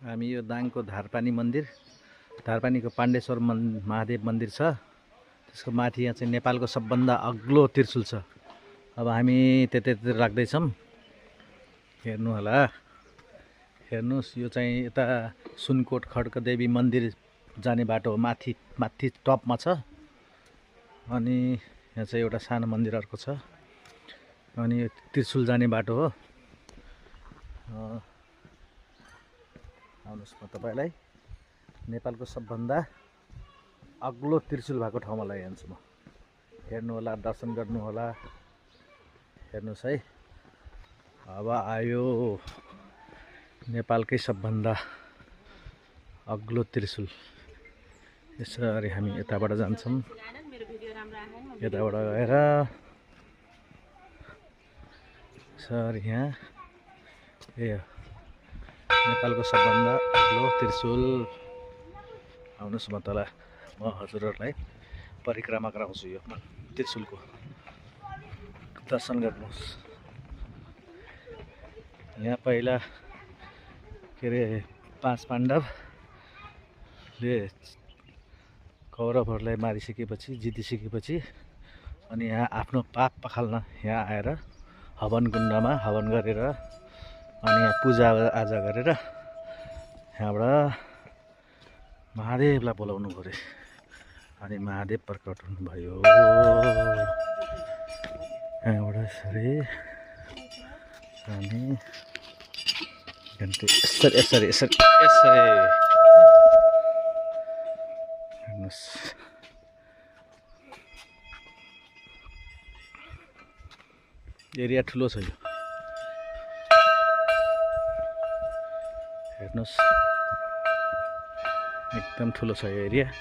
हामी यो दाङको धारपानी मन्दिर, धारपानीको पाण्डेश्वर महादेव मन्दिर छ। त्यसको माथि यहाँ चाहिँ नेपालको सबभन्दा अग्लो त्रिशूल छ। अब हामी त्यतैतिर राख्दैछौँ। हेर्नु होला, हेर्नुस्, यो चाहिँ यता सुनकोट खड्कदेवी मन्दिर जाने बाटो हो, माथि टपमा छ। अनि यहाँ चाहिँ एउटा सानो मन्दिर अर्को छ। अनि यो त्रिशूल जाने बाटो हो। आउनुहोस्, म तपाईँलाई नेपालको सबभन्दा अग्लो त्रिशूल भएको ठाउँमा लैजान्छु। म हेर्नु होला, दर्शन गर्नु होला। हेर्नुहोस् है, अब आयो नेपालकै सबभन्दा अग्लो त्रिशूल। यसरी हामी यताबाट जान्छौँ। यताबाट गएर सर यहाँ नेपालको सबभन्दा अग्लो त्रिशूल। आउनुहोस्, म हजुरहरूलाई परिक्रमा गराउँछु। यो त्रिशूलको दर्शन गर्नुहोस्। यहाँ पहिला के अरे 5 पाण्डवले कौरवहरूलाई मारिसकेपछि, जितिसकेपछि अनि यहाँ आफ्नो पाप पखाल्न यहाँ आएर हवन कुण्डमा हवन गरेर अनि यहाँ पूजाआजा गरेर यहाँबाट महादेवलाई बोलाउनु पऱ्यो। अनि महादेव प्रकट हुनुभयो। यहाँबाट यसरी अनि यसरी हेर्नुहोस्, एरिया ठुलो छ यो। हेर्नुहोस्, एकदम ठुलो छ यो एरिया।